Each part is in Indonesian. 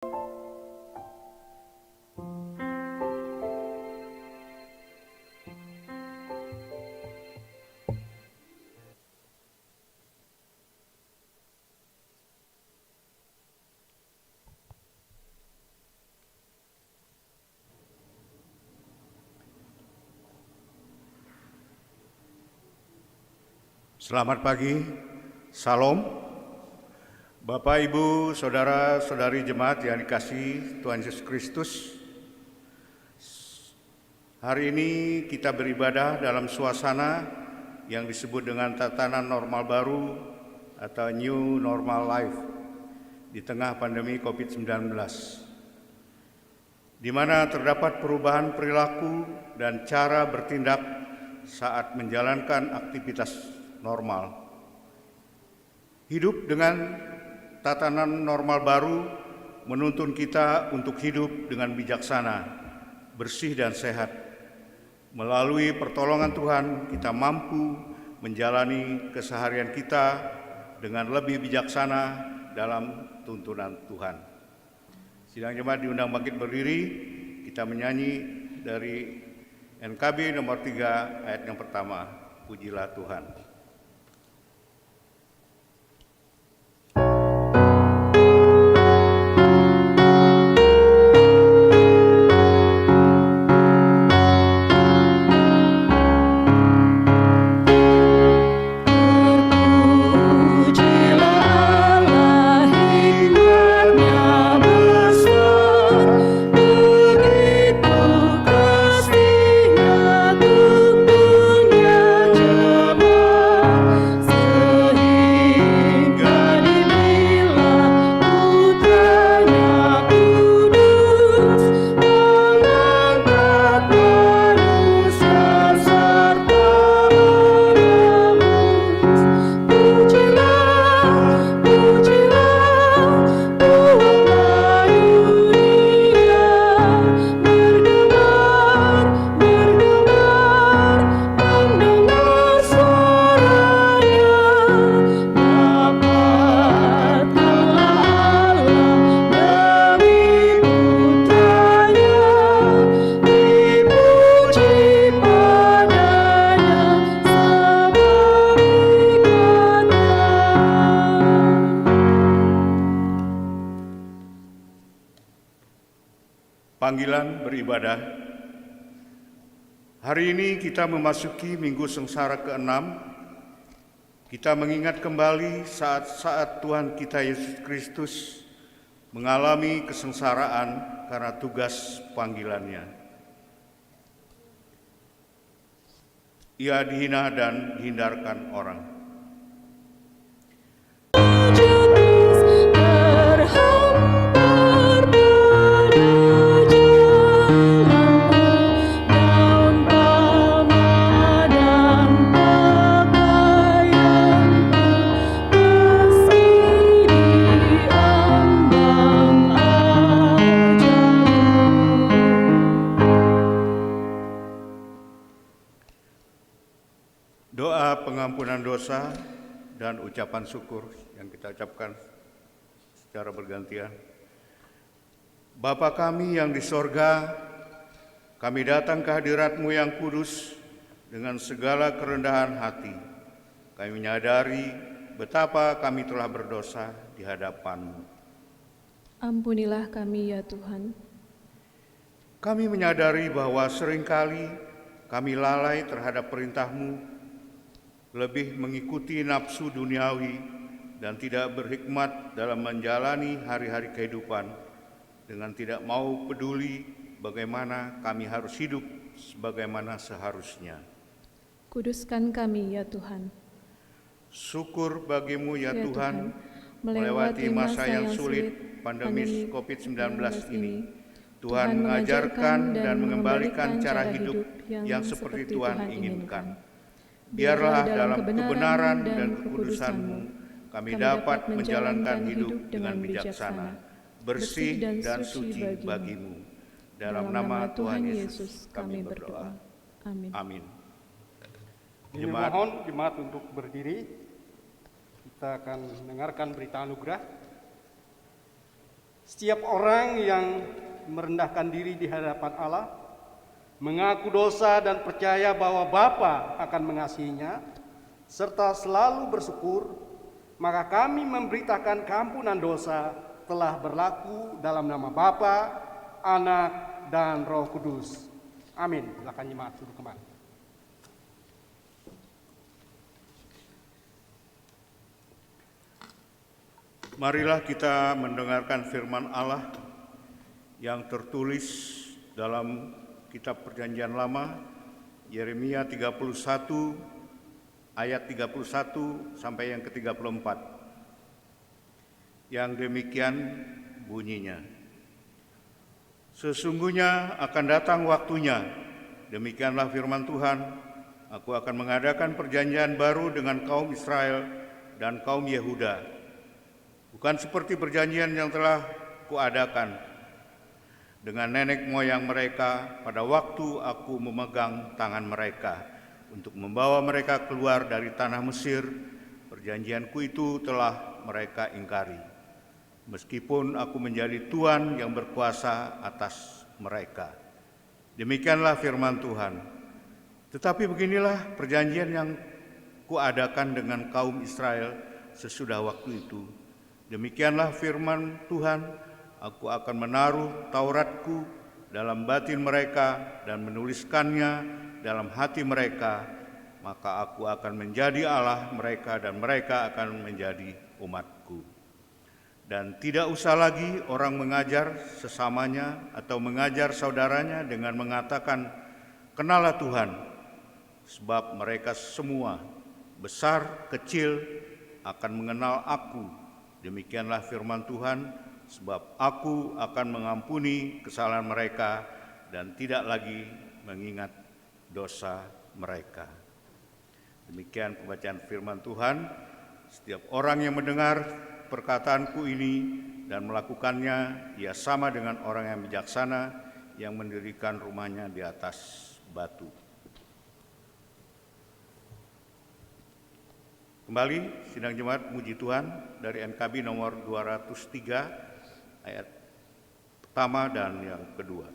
Selamat pagi, Salam. Bapak, Ibu, Saudara-saudari jemaat yang dikasihi Tuhan Yesus Kristus. Hari ini kita beribadah dalam suasana yang disebut dengan tatanan normal baru atau New Normal Life di tengah pandemi COVID-19, di mana terdapat perubahan perilaku dan cara bertindak saat menjalankan aktivitas normal. Hidup dengan tatanan normal baru menuntun kita untuk hidup dengan bijaksana, bersih dan sehat. Melalui pertolongan Tuhan, kita mampu menjalani keseharian kita dengan lebih bijaksana dalam tuntunan Tuhan. Sidang jemaat diundang bangkit berdiri, kita menyanyi dari NKB nomor 3 ayat yang pertama, Pujilah Tuhan. Panggilan beribadah. Hari ini kita memasuki Minggu Sengsara ke-6. Kita mengingat kembali saat-saat Tuhan kita Yesus Kristus mengalami kesengsaraan karena tugas panggilannya. Ia dihina dan dihindarkan orang. Doa pengampunan dosa dan ucapan syukur yang kita ucapkan secara bergantian. Bapa kami yang di sorga, kami datang ke hadirat-Mu yang kudus dengan segala kerendahan hati. Kami menyadari betapa kami telah berdosa di hadapan-Mu. Ampunilah kami ya Tuhan. Kami menyadari bahwa seringkali kami lalai terhadap perintah-Mu, lebih mengikuti nafsu duniawi dan tidak berhikmat dalam menjalani hari-hari kehidupan dengan tidak mau peduli bagaimana kami harus hidup sebagaimana seharusnya. Kuduskan kami ya Tuhan. Syukur bagimu ya Tuhan, melewati masa yang sulit pandemi COVID-19 ini, Tuhan mengajarkan dan mengembalikan cara hidup yang seperti Tuhan inginkan. Biarlah dalam kebenaran dan kekudusan-Mu kami dapat menjalankan hidup dengan bijaksana, bersih dan suci bagi-Mu. Dalam nama Tuhan Yesus kami berdoa. Amin. Mohon jemaat untuk berdiri. Kita akan mendengarkan berita anugerah. Setiap orang yang merendahkan diri di hadapan Allah, mengaku dosa dan percaya bahwa Bapa akan mengasihinya, serta selalu bersyukur, maka kami memberitakan keampunan dosa telah berlaku dalam nama Bapa, Anak, dan Roh Kudus. Amin. Silakan jemaat duduk kembali. Marilah kita mendengarkan firman Allah yang tertulis dalam kitab Perjanjian Lama, Yeremia 31 ayat 31 sampai yang ke-34. Yang demikian bunyinya. Sesungguhnya akan datang waktunya, demikianlah firman Tuhan, aku akan mengadakan perjanjian baru dengan kaum Israel dan kaum Yehuda. Bukan seperti perjanjian yang telah kuadakan dengan nenek moyang mereka pada waktu aku memegang tangan mereka untuk membawa mereka keluar dari tanah Mesir. Perjanjianku itu telah mereka ingkari, meskipun aku menjadi Tuhan yang berkuasa atas mereka. Demikianlah firman Tuhan. Tetapi beginilah perjanjian yang kuadakan dengan kaum Israel sesudah waktu itu. Demikianlah firman Tuhan, aku akan menaruh Tauratku dalam batin mereka dan menuliskannya dalam hati mereka, maka aku akan menjadi Allah mereka dan mereka akan menjadi umatku. Dan tidak usah lagi orang mengajar sesamanya atau mengajar saudaranya dengan mengatakan, "Kenallah Tuhan," sebab mereka semua, besar kecil, akan mengenal aku. Demikianlah firman Tuhan, sebab aku akan mengampuni kesalahan mereka dan tidak lagi mengingat dosa mereka. Demikian pembacaan firman Tuhan. Setiap orang yang mendengar perkataanku ini dan melakukannya, ia sama dengan orang yang bijaksana yang mendirikan rumahnya di atas batu. Kembali sidang jemaat Puji Tuhan dari NKB nomor 203 ayat pertama dan yang kedua.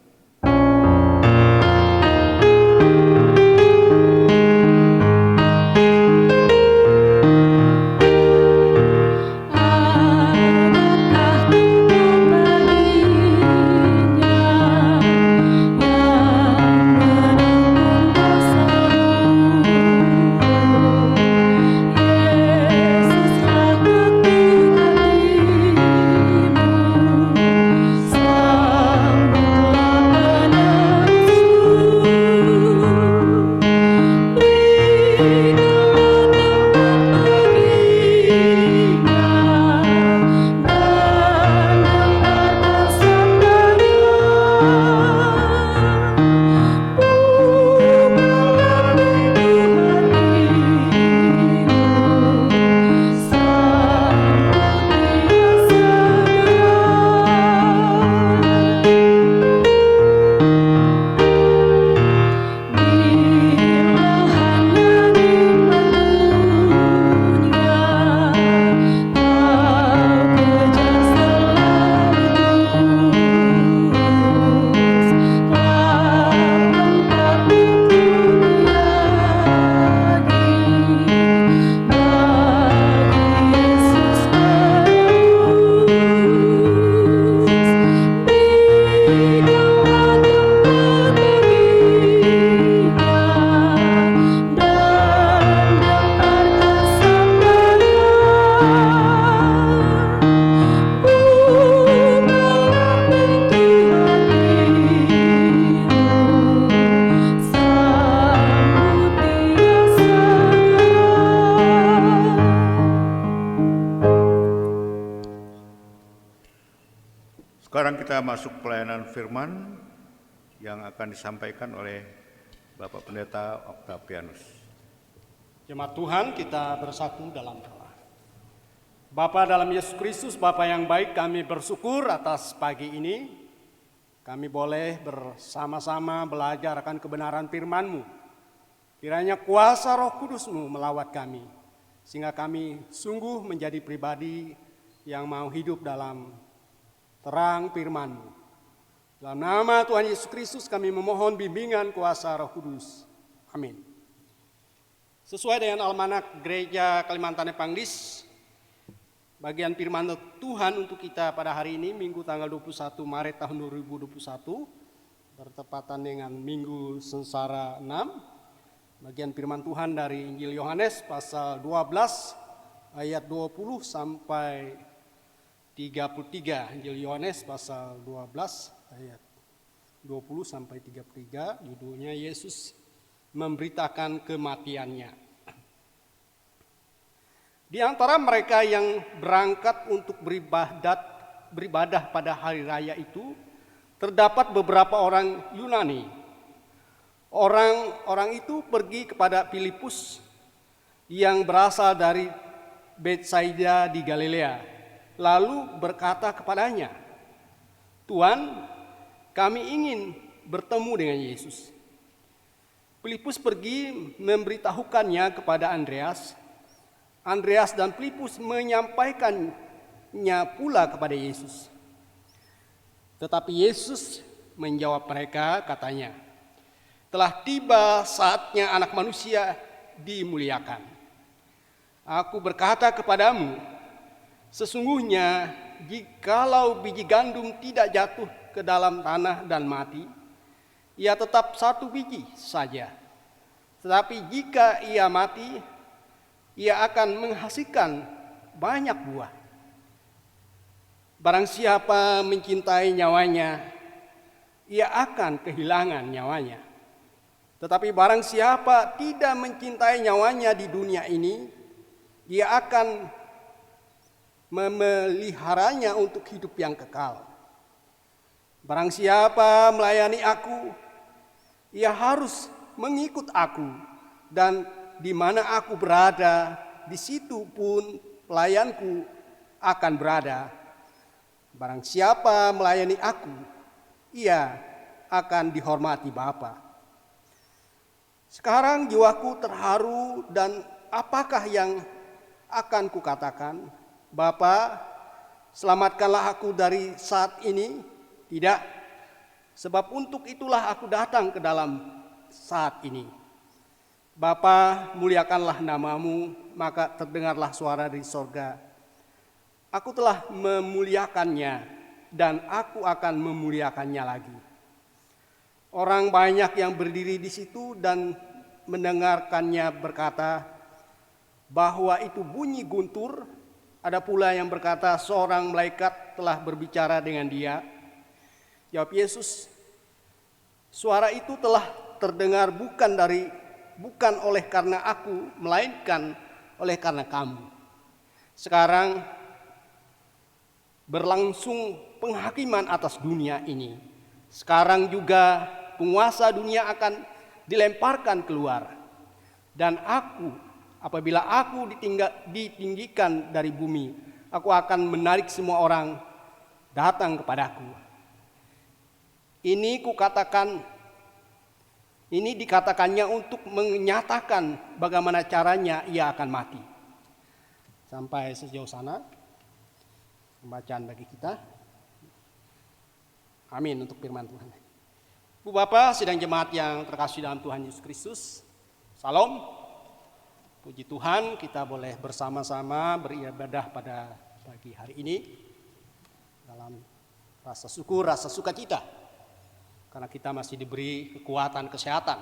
Sekarang kita masuk pelayanan firman yang akan disampaikan oleh Bapak Pendeta Octavianus. Jemaat Tuhan, kita bersatu dalam doa. Bapa dalam Yesus Kristus, Bapa yang baik, kami bersyukur atas pagi ini. Kami boleh bersama-sama belajar akan kebenaran firman-Mu. Kiranya kuasa Roh Kudus-Mu melawat kami, sehingga kami sungguh menjadi pribadi yang mau hidup dalam terang firman-Mu. Dalam nama Tuhan Yesus Kristus kami memohon bimbingan kuasa Roh Kudus. Amin. Sesuai dengan almanak Gereja Kalimantan Evangelis, bagian firman Tuhan untuk kita pada hari ini, Minggu tanggal 21 Maret tahun 2021, bertepatan dengan Minggu Sengsara 6. Bagian firman Tuhan dari Injil Yohanes pasal 12 ayat 20 sampai 33. Injil Yohanes pasal 12 ayat 20 sampai 33, judulnya Yesus memberitakan kematiannya. Di antara mereka yang berangkat untuk beribadah pada hari raya itu, terdapat beberapa orang Yunani. Orang itu pergi kepada Filipus yang berasal dari Betsaida di Galilea, lalu berkata kepadanya, "Tuhan, kami ingin bertemu dengan Yesus." Filipus pergi memberitahukannya kepada Andreas. Andreas dan Filipus menyampaikannya pula kepada Yesus. Tetapi Yesus menjawab mereka, katanya, "Telah tiba saatnya Anak Manusia dimuliakan. Aku berkata kepadamu, sesungguhnya jikalau biji gandum tidak jatuh ke dalam tanah dan mati, ia tetap satu biji saja. Tetapi jika ia mati, ia akan menghasilkan banyak buah. Barang siapa mencintai nyawanya, ia akan kehilangan nyawanya. Tetapi barang siapa tidak mencintai nyawanya di dunia ini, ia akan memeliharanya untuk hidup yang kekal. Barang siapa melayani aku, ia harus mengikut aku, dan di mana aku berada, di situ pun pelayanku akan berada. Barang siapa melayani aku, ia akan dihormati Bapa." Sekarang jiwaku terharu, dan apakah yang akan kukatakan? "Bapa, selamatkanlah aku dari saat ini"? Tidak. Sebab untuk itulah aku datang ke dalam saat ini. "Bapa, muliakanlah namamu," maka terdengarlah suara dari sorga, "Aku telah memuliakannya, dan aku akan memuliakannya lagi." Orang banyak yang berdiri di situ dan mendengarkannya berkata bahwa itu bunyi guntur. Ada pula yang berkata seorang malaikat telah berbicara dengan dia. Jawab Yesus, "Suara itu telah terdengar bukan oleh karena aku, melainkan oleh karena kamu. Sekarang berlangsung penghakiman atas dunia ini. Sekarang juga penguasa dunia akan dilemparkan keluar. Dan apabila aku ditinggikan dari bumi, aku akan menarik semua orang datang kepadaku. Ini dikatakannya untuk menyatakan bagaimana caranya ia akan mati." Sampai sejauh sana pembacaan bagi kita. Amin untuk firman Tuhan. Bu Bapak, sidang jemaat yang terkasih dalam Tuhan Yesus Kristus, Salam. Puji Tuhan, kita boleh bersama-sama beribadah pada pagi hari ini dalam rasa syukur, rasa sukacita, karena kita masih diberi kekuatan kesehatan.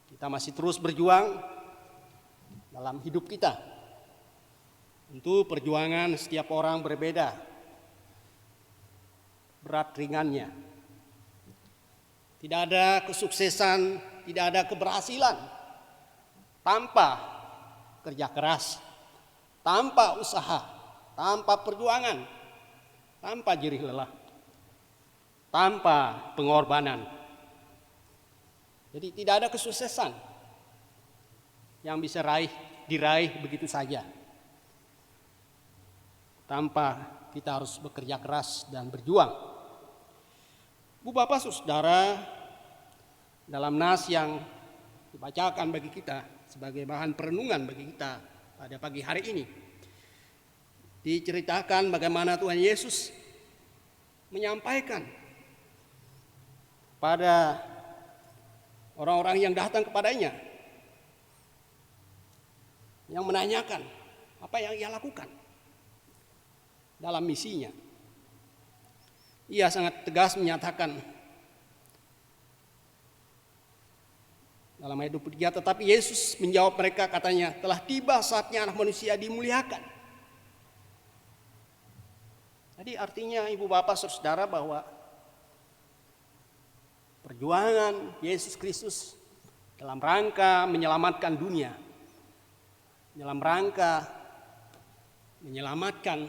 Kita masih terus berjuang dalam hidup kita. Tentu perjuangan setiap orang berbeda, berat ringannya. Tidak ada kesuksesan, tidak ada keberhasilan tanpa kerja keras, tanpa usaha, tanpa perjuangan, tanpa jerih lelah, tanpa pengorbanan. Jadi tidak ada kesuksesan yang bisa diraih begitu saja, tanpa kita harus bekerja keras dan berjuang. Bu Bapak Saudara, dalam nas yang dibacakan bagi kita sebagai bahan perenungan bagi kita pada pagi hari ini, diceritakan bagaimana Tuhan Yesus menyampaikan pada orang-orang yang datang kepadanya, yang menanyakan apa yang ia lakukan dalam misinya. Ia sangat tegas menyatakan dalam ayat 23, tetapi Yesus menjawab mereka, katanya, telah tiba saatnya Anak Manusia dimuliakan. Jadi artinya ibu bapak saudara bahwa perjuangan Yesus Kristus dalam rangka menyelamatkan dunia, dalam rangka menyelamatkan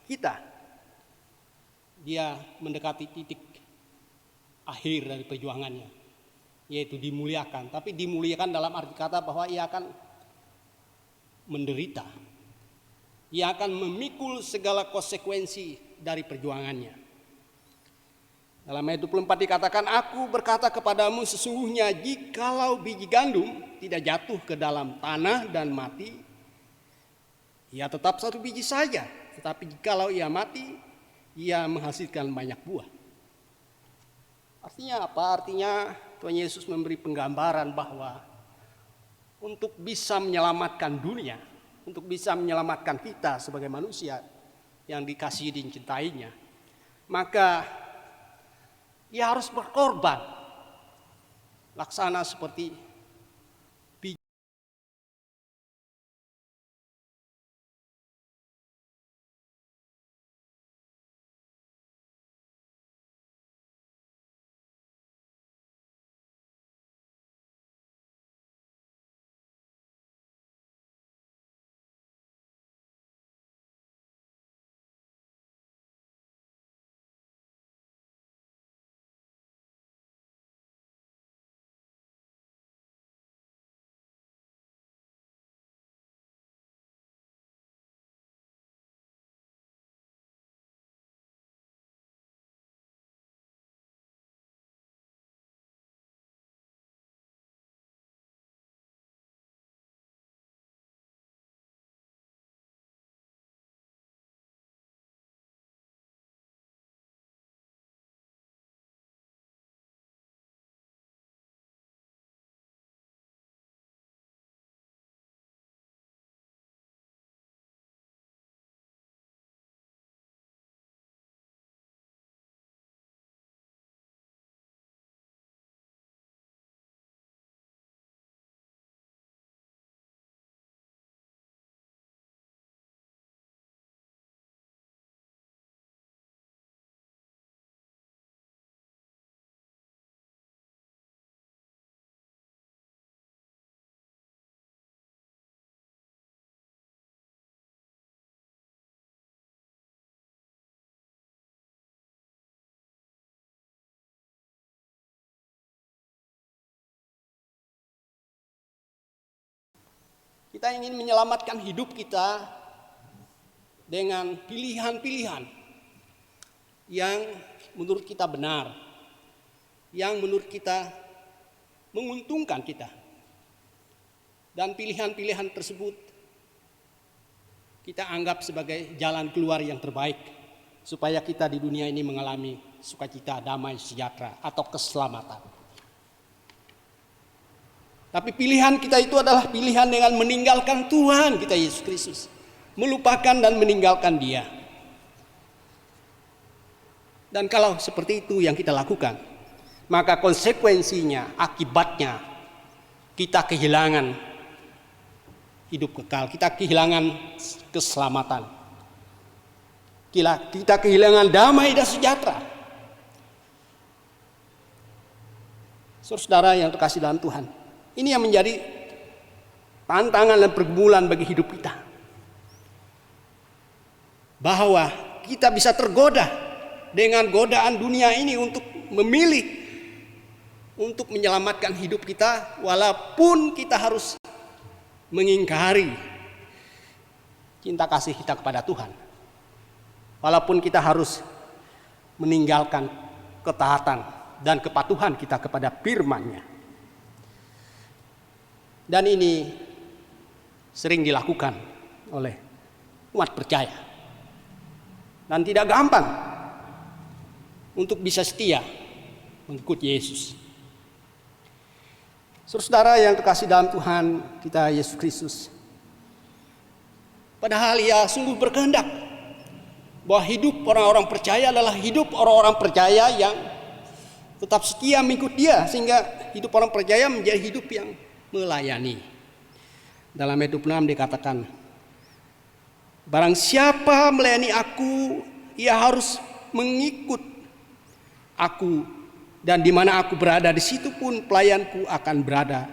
kita, dia mendekati titik akhir dari perjuangannya, yaitu dimuliakan. Tapi dimuliakan dalam arti kata bahwa ia akan menderita, ia akan memikul segala konsekuensi dari perjuangannya. Dalam ayat 24 dikatakan, aku berkata kepadamu, sesungguhnya jikalau biji gandum tidak jatuh ke dalam tanah dan mati, ia tetap satu biji saja. Tetapi jikalau ia mati, ia menghasilkan banyak buah. Artinya apa? Artinya Tuhan Yesus memberi penggambaran bahwa untuk bisa menyelamatkan dunia, untuk bisa menyelamatkan kita sebagai manusia yang dikasihi dan dicintainya, maka ia harus berkorban, laksana seperti biji. Kita ingin menyelamatkan hidup kita dengan pilihan-pilihan yang menurut kita benar, yang menurut kita menguntungkan kita. Dan pilihan-pilihan tersebut kita anggap sebagai jalan keluar yang terbaik supaya kita di dunia ini mengalami sukacita, damai, sejahtera atau keselamatan. Tapi pilihan kita itu adalah pilihan dengan meninggalkan Tuhan kita Yesus Kristus, melupakan dan meninggalkan Dia. Dan kalau seperti itu yang kita lakukan, maka konsekuensinya, akibatnya kita kehilangan hidup kekal, kita kehilangan keselamatan, kita kehilangan damai dan sejahtera. Saudara yang terkasih dalam Tuhan, ini yang menjadi tantangan dan pergumulan bagi hidup kita. Bahwa kita bisa tergoda dengan godaan dunia ini untuk memilih untuk menyelamatkan hidup kita, walaupun kita harus mengingkari cinta kasih kita kepada Tuhan. Walaupun kita harus meninggalkan ketaatan dan kepatuhan kita kepada firman-Nya. Dan ini sering dilakukan oleh umat percaya. dan tidak gampang untuk bisa setia mengikuti Yesus. Saudara yang terkasih dalam Tuhan kita Yesus Kristus, padahal Ia sungguh berkehendak bahwa hidup orang-orang percaya adalah hidup orang-orang percaya yang tetap setia mengikuti Dia, sehingga hidup orang percaya menjadi hidup yang melayani. Dalam ayat 26 dikatakan, barang siapa melayani aku, ia harus mengikut aku, dan di mana aku berada, di situ pun pelayanku akan berada.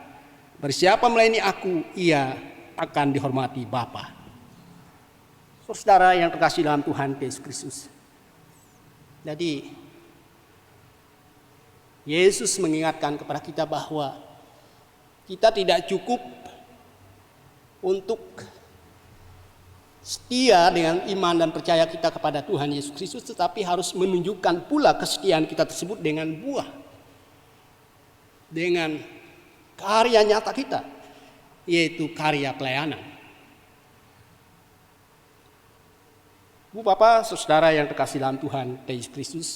Barang siapa melayani aku, ia akan dihormati Bapa. Saudara yang terkasih dalam Tuhan Yesus Kristus. Jadi Yesus mengingatkan kepada kita bahwa kita tidak cukup untuk setia dengan iman dan percaya kita kepada Tuhan Yesus Kristus, tetapi harus menunjukkan pula kesetiaan kita tersebut dengan buah, dengan karya nyata kita, yaitu karya pelayanan. Bu, Bapak, saudara yang terkasih dalam Tuhan Yesus Kristus,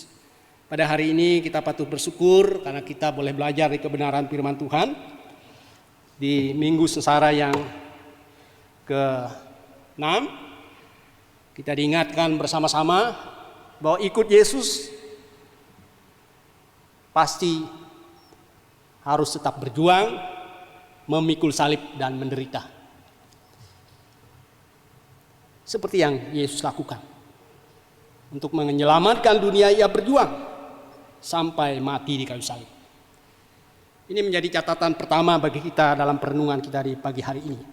pada hari ini kita patut bersyukur karena kita boleh belajar di kebenaran firman Tuhan di Minggu Sengsara yang ke-6. Kita diingatkan bersama-sama bahwa ikut Yesus pasti harus tetap berjuang, memikul salib dan menderita. Seperti yang Yesus lakukan. Untuk menyelamatkan dunia, Ia berjuang sampai mati di kayu salib. Ini menjadi catatan pertama bagi kita dalam perenungan kita di pagi hari ini.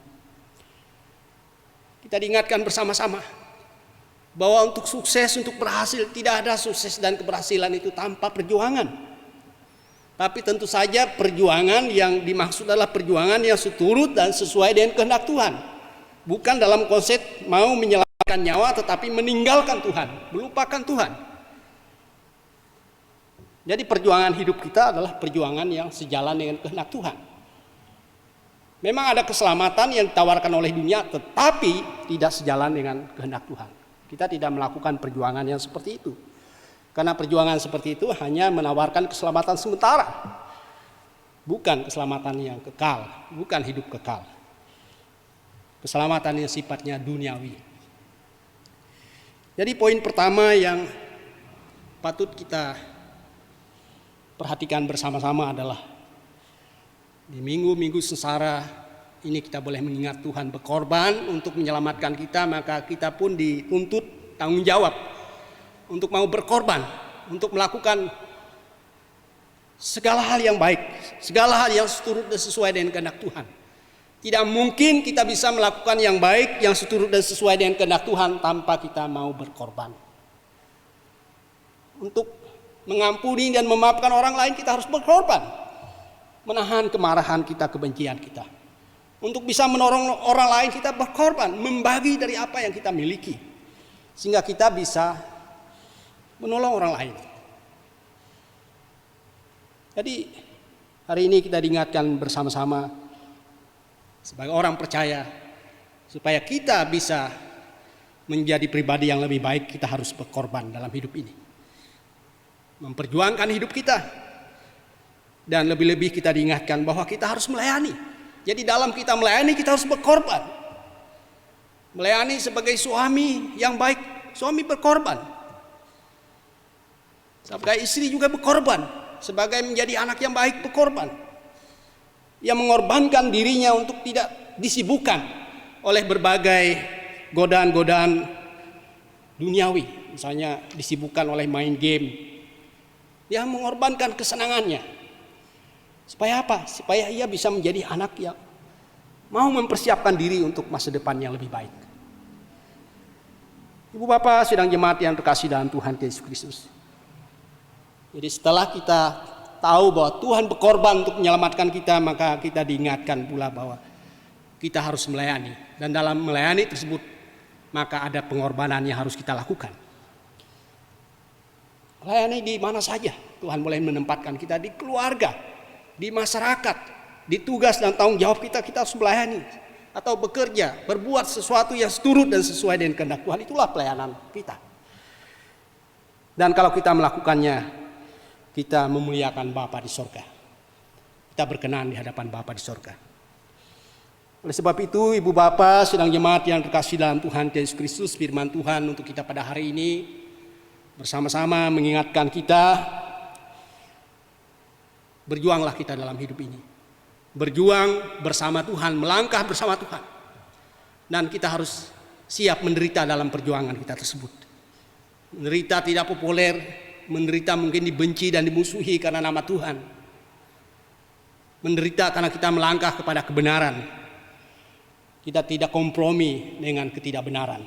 Kita diingatkan bersama-sama bahwa untuk sukses, untuk berhasil, tidak ada sukses dan keberhasilan itu tanpa perjuangan. Tapi tentu saja perjuangan yang dimaksud adalah perjuangan yang seturut dan sesuai dengan kehendak Tuhan. Bukan dalam konsep mau menyelamatkan nyawa tetapi meninggalkan Tuhan, melupakan Tuhan. Jadi perjuangan hidup kita adalah perjuangan yang sejalan dengan kehendak Tuhan. Memang ada keselamatan yang ditawarkan oleh dunia tetapi tidak sejalan dengan kehendak Tuhan. Kita tidak melakukan perjuangan yang seperti itu. Karena perjuangan seperti itu hanya menawarkan keselamatan sementara. Bukan keselamatan yang kekal, bukan hidup kekal. Keselamatan yang sifatnya duniawi. Jadi poin pertama yang patut kita perhatikan bersama-sama adalah di minggu-minggu sengsara ini kita boleh mengingat Tuhan berkorban untuk menyelamatkan kita, maka kita pun dituntut tanggung jawab untuk mau berkorban, untuk melakukan segala hal yang baik, segala hal yang seturut dan sesuai dengan kehendak Tuhan. Tidak mungkin kita bisa melakukan yang baik, yang seturut dan sesuai dengan kehendak Tuhan tanpa kita mau berkorban. Untuk mengampuni dan memaafkan orang lain kita harus berkorban. Menahan kemarahan kita, kebencian kita. Untuk bisa menolong orang lain kita berkorban, membagi dari apa yang kita miliki. Sehingga kita bisa menolong orang lain. Jadi hari ini kita diingatkan bersama-sama sebagai orang percaya, supaya kita bisa menjadi pribadi yang lebih baik, kita harus berkorban dalam hidup ini. Memperjuangkan hidup kita. Dan lebih-lebih kita diingatkan bahwa kita harus melayani. Jadi dalam kita melayani, kita harus berkorban. Melayani sebagai suami yang baik, suami berkorban. Sebagai istri juga berkorban. Sebagai menjadi anak yang baik berkorban. Yang mengorbankan dirinya untuk tidak disibukkan oleh berbagai godaan-godaan duniawi. Misalnya disibukkan oleh main game. Yang mengorbankan kesenangannya. Supaya apa? Supaya ia bisa menjadi anak yang mau mempersiapkan diri untuk masa depan yang lebih baik. Ibu bapak sidang jemaat yang terkasih dalam Tuhan Yesus Kristus. Jadi setelah kita tahu bahwa Tuhan berkorban untuk menyelamatkan kita, maka kita diingatkan pula bahwa kita harus melayani. Dan dalam melayani tersebut, maka ada pengorbanan yang harus kita lakukan. Melayani di mana saja. Tuhan boleh menempatkan kita di keluarga, di masyarakat, di tugas dan tanggung jawab kita harus melayani. Atau bekerja, berbuat sesuatu yang seturut dan sesuai dengan kehendak Tuhan. Itulah pelayanan kita. Dan kalau kita melakukannya, kita memuliakan Bapa di sorga. Kita berkenan di hadapan Bapa di sorga. Oleh sebab itu, Ibu Bapa, sidang jemaat yang terkasih dalam Tuhan Yesus Kristus, firman Tuhan untuk kita pada hari ini bersama-sama mengingatkan kita, berjuanglah kita dalam hidup ini. Berjuang bersama Tuhan, melangkah bersama Tuhan. Dan kita harus siap menderita dalam perjuangan kita tersebut. Menderita tidak populer, menderita mungkin dibenci dan dimusuhi karena nama Tuhan. Menderita karena kita melangkah kepada kebenaran. Kita tidak kompromi dengan ketidakbenaran.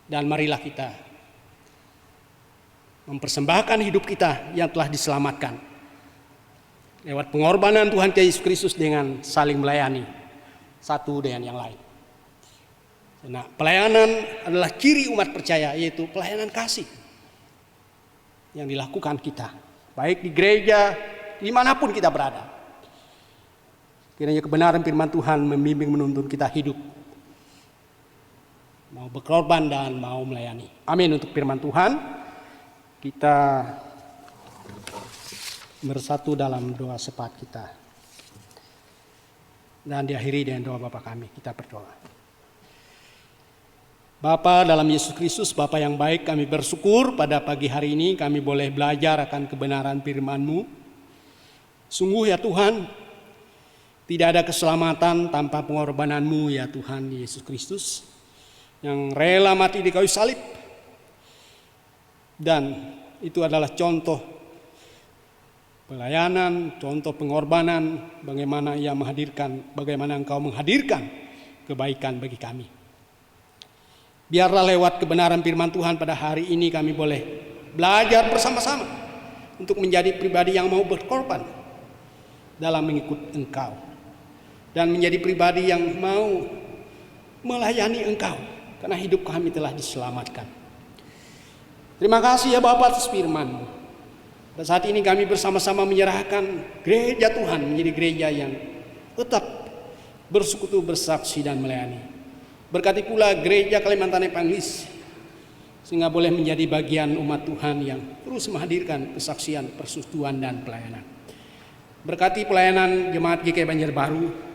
Dan marilah kita mempersembahkan hidup kita yang telah diselamatkan lewat pengorbanan Tuhan Yesus Kristus dengan saling melayani satu dengan yang lain. Nah, pelayanan adalah ciri umat percaya, yaitu pelayanan kasih yang dilakukan kita, baik di gereja, dimanapun kita berada. Kiranya kebenaran firman Tuhan membimbing menuntun kita hidup, mau berkorban dan mau melayani. Amin untuk firman Tuhan. Kita bersatu dalam doa sepat kita. Dan diakhiri dengan doa Bapa kami. Kita berdoa. Bapa dalam Yesus Kristus, Bapa yang baik, kami bersyukur pada pagi hari ini kami boleh belajar akan kebenaran firman-Mu. Sungguh ya Tuhan, tidak ada keselamatan tanpa pengorbanan-Mu ya Tuhan Yesus Kristus, yang rela mati di kayu salib. Dan itu adalah contoh pelayanan, contoh pengorbanan, bagaimana Ia menghadirkan, bagaimana Engkau menghadirkan kebaikan bagi kami. Biarlah lewat kebenaran firman Tuhan pada hari ini kami boleh belajar bersama-sama untuk menjadi pribadi yang mau berkorban dalam mengikut Engkau. Dan menjadi pribadi yang mau melayani Engkau, karena hidup kami telah diselamatkan. Terima kasih ya Bapa atas firman-Mu. Dan saat ini kami bersama-sama menyerahkan gereja Tuhan menjadi gereja yang tetap bersekutu, bersaksi dan melayani. Berkati pula gereja Kalimantan Evangelis, sehingga boleh menjadi bagian umat Tuhan yang terus menghadirkan kesaksian, persekutuan dan pelayanan. Berkati pelayanan jemaat GKI Banjarbaru.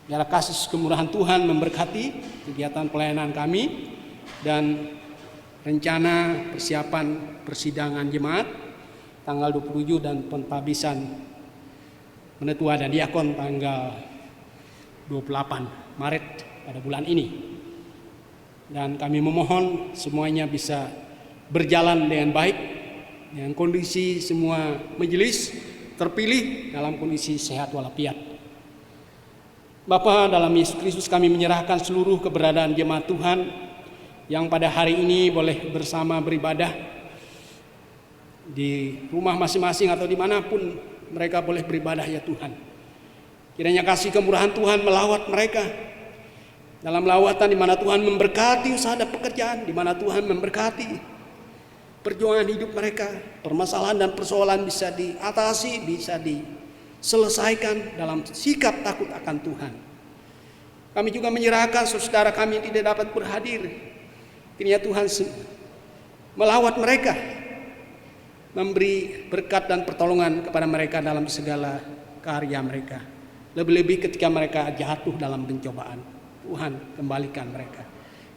Biarlah kasih kemurahan Tuhan memberkati kegiatan pelayanan kami dan rencana persiapan persidangan jemaat tanggal 27 dan pentabisan penetua dan diakon tanggal 28 Maret pada bulan ini. Dan kami memohon semuanya bisa berjalan dengan baik, dengan kondisi semua majelis terpilih dalam kondisi sehat walafiat. Bapa, dalam Yesus Kristus kami menyerahkan seluruh keberadaan jemaat Tuhan yang pada hari ini boleh bersama beribadah di rumah masing-masing atau dimanapun mereka boleh beribadah ya Tuhan. Kiranya kasih kemurahan Tuhan melawat mereka dalam lawatan di mana Tuhan memberkati usaha dan pekerjaan, di mana Tuhan memberkati perjuangan hidup mereka, permasalahan dan persoalan bisa diatasi, bisa diselesaikan dalam sikap takut akan Tuhan. Kami juga menyerahkan saudara kami yang tidak dapat berhadir. Kiranya Tuhan melawat mereka, memberi berkat dan pertolongan kepada mereka dalam segala karya mereka. Lebih-lebih ketika mereka jatuh dalam pencobaan, Tuhan kembalikan mereka.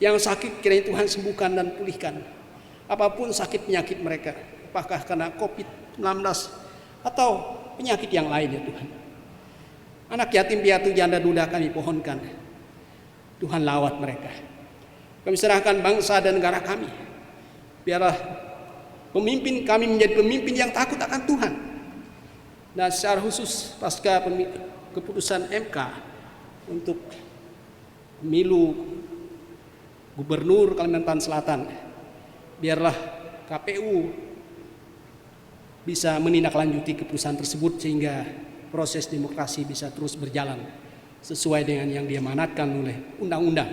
Yang sakit kiranya Tuhan sembuhkan dan pulihkan. Apapun sakit penyakit mereka, apakah karena COVID-19 atau penyakit yang lain ya Tuhan. Anak yatim piatu janda duda kami pohonkan, Tuhan lawat mereka. Kami serahkan bangsa dan negara kami. Biarlah pemimpin kami menjadi pemimpin yang takut akan Tuhan. Dan secara khusus pasca keputusan MK untuk pemilu Gubernur Kalimantan Selatan, biarlah KPU bisa menindaklanjuti keputusan tersebut sehingga proses demokrasi bisa terus berjalan sesuai dengan yang diamanatkan oleh undang-undang,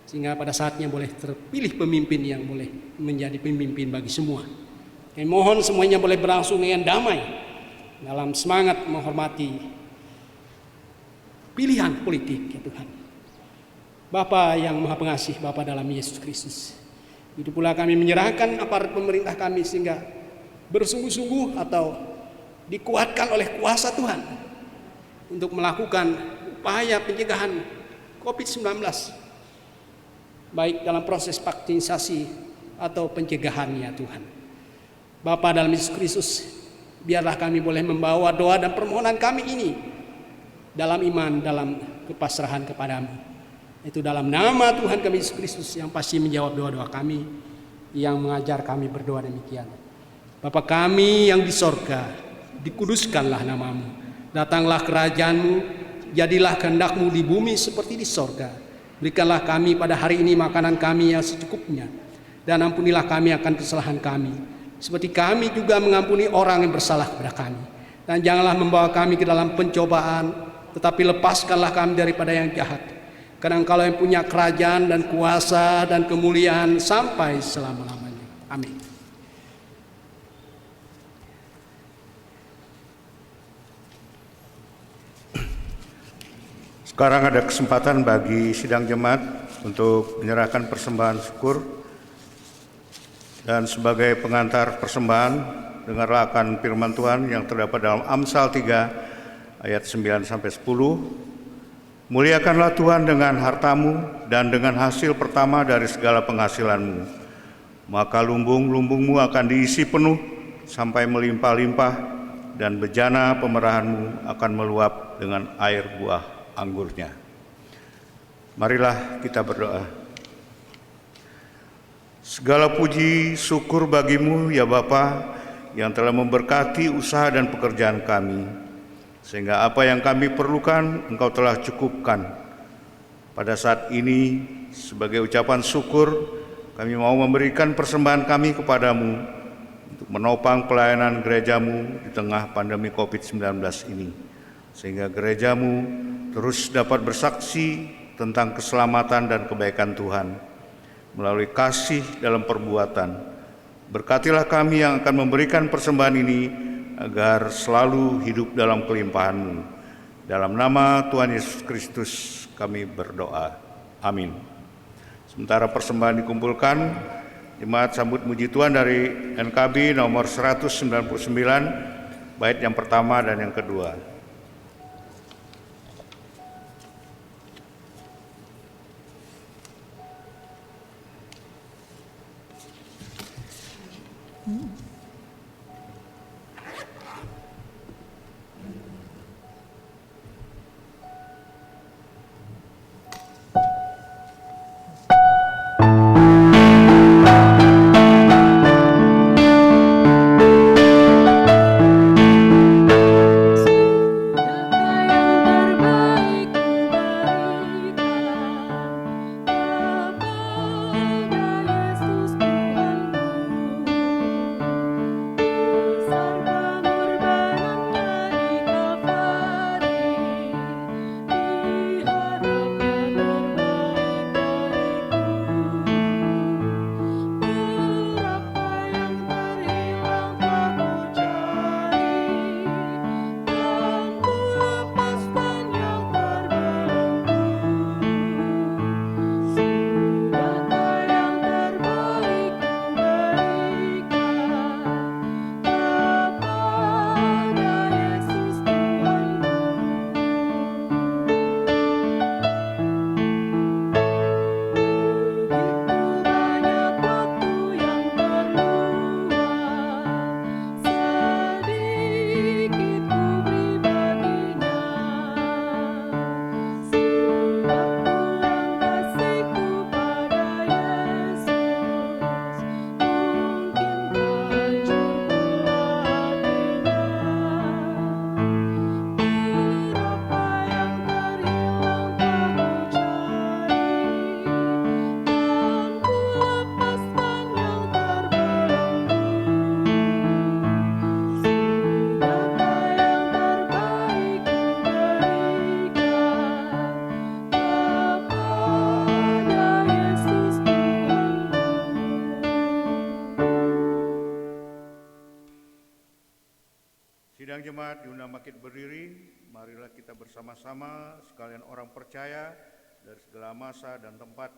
sehingga pada saatnya boleh terpilih pemimpin yang boleh menjadi pemimpin bagi semua. Kami mohon semuanya boleh berlangsung dengan damai dalam semangat menghormati pilihan politik ya Tuhan. Bapa yang Maha Pengasih, Bapa dalam Yesus Kristus, Itu pula kami menyerahkan aparat pemerintah kami sehingga bersungguh-sungguh atau dikuatkan oleh kuasa Tuhan untuk melakukan upaya pencegahan COVID-19, baik dalam proses vaksinasi atau pencegahannya Tuhan. Bapa dalam Yesus Kristus, biarlah kami boleh membawa doa dan permohonan kami ini dalam iman, dalam kepasrahan kepadamu. Itu dalam nama Tuhan kami Yesus Kristus yang pasti menjawab doa-doa kami, yang mengajar kami berdoa demikian. Bapa kami yang di sorga, dikuduskanlah namamu. Datanglah kerajaanmu, jadilah kehendak-mu di bumi seperti di sorga. Berikanlah kami pada hari ini makanan kami yang secukupnya. Dan ampunilah kami akan kesalahan kami, seperti kami juga mengampuni orang yang bersalah kepada kami. Dan janganlah membawa kami ke dalam pencobaan, tetapi lepaskanlah kami daripada yang jahat. Karena Engkau yang punya kerajaan dan kuasa dan kemuliaan sampai selama-lamanya. Amin. Sekarang ada kesempatan bagi sidang jemaat untuk menyerahkan persembahan syukur. Dan sebagai pengantar persembahan, dengarlah akan firman Tuhan yang terdapat dalam Amsal 3 ayat 9-10. Muliakanlah Tuhan dengan hartamu dan dengan hasil pertama dari segala penghasilanmu. Maka lumbung-lumbungmu akan diisi penuh sampai melimpah-limpah, dan bejana pemerahanmu akan meluap dengan air buah anggurnya. Marilah kita berdoa. Segala puji syukur bagimu ya Bapa, yang telah memberkati usaha dan pekerjaan kami, sehingga apa yang kami perlukan Engkau telah cukupkan. Pada saat ini, sebagai ucapan syukur, kami mau memberikan persembahan kami kepadamu untuk menopang pelayanan gerejamu di tengah pandemi COVID-19 ini, sehingga gerejamu terus dapat bersaksi tentang keselamatan dan kebaikan Tuhan melalui kasih dalam perbuatan. Berkatilah kami yang akan memberikan persembahan ini agar selalu hidup dalam kelimpahan-Mu. Dalam nama Tuhan Yesus Kristus kami berdoa. Amin. Sementara persembahan dikumpulkan, jemaat sambut muji Tuhan dari NKB nomor 199, bait yang pertama dan yang kedua. Sidang jemaat diundang bangkit berdiri. Marilah kita bersama-sama sekalian orang percaya dari segala masa dan tempat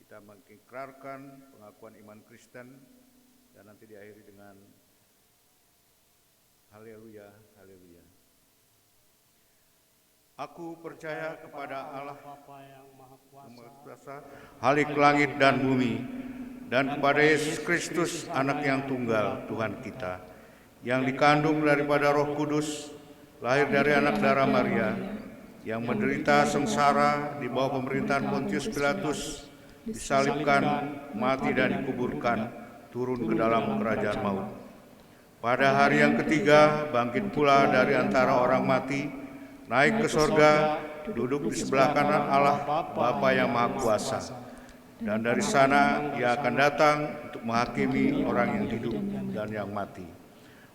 kita mengikrarkan pengakuan iman Kristen dan nanti diakhiri dengan haleluya, haleluya. Aku percaya kepada Allah Bapa yang Maha Kuasa, Khalik langit dan bumi, dan kepada Yesus Kristus, Anak yang tunggal Tuhan kita, yang dikandung daripada Roh Kudus, lahir dari anak darah Maria, yang menderita sengsara di bawah pemerintahan Pontius Pilatus, disalibkan, mati dan dikuburkan, turun ke dalam kerajaan maut. Pada hari yang ketiga, bangkit pula dari antara orang mati, naik ke sorga, duduk di sebelah kanan Allah Bapa yang Maha Kuasa. Dan dari sana Ia akan datang untuk menghakimi orang yang hidup dan yang mati.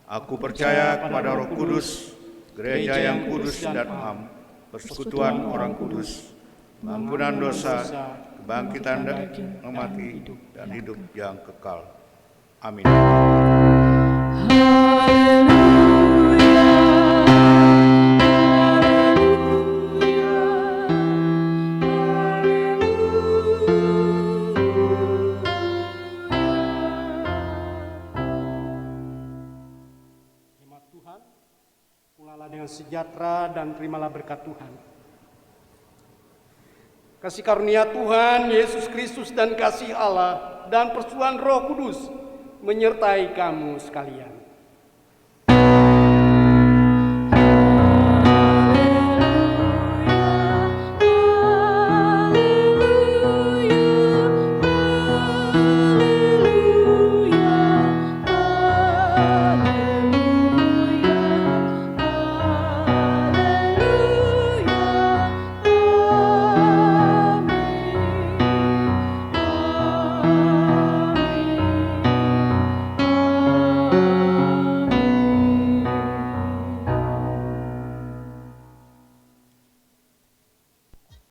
Aku percaya kepada Roh Kudus, gereja yang kudus dan am, persekutuan orang kudus, pengampunan dosa, kebangkitan dari orang mati, dan hidup yang kekal. Amin. Tuhan, pulanglah dengan sejahtera dan terimalah berkat Tuhan. Kasih karunia Tuhan Yesus Kristus dan kasih Allah dan persekutuan Roh Kudus menyertai kamu sekalian.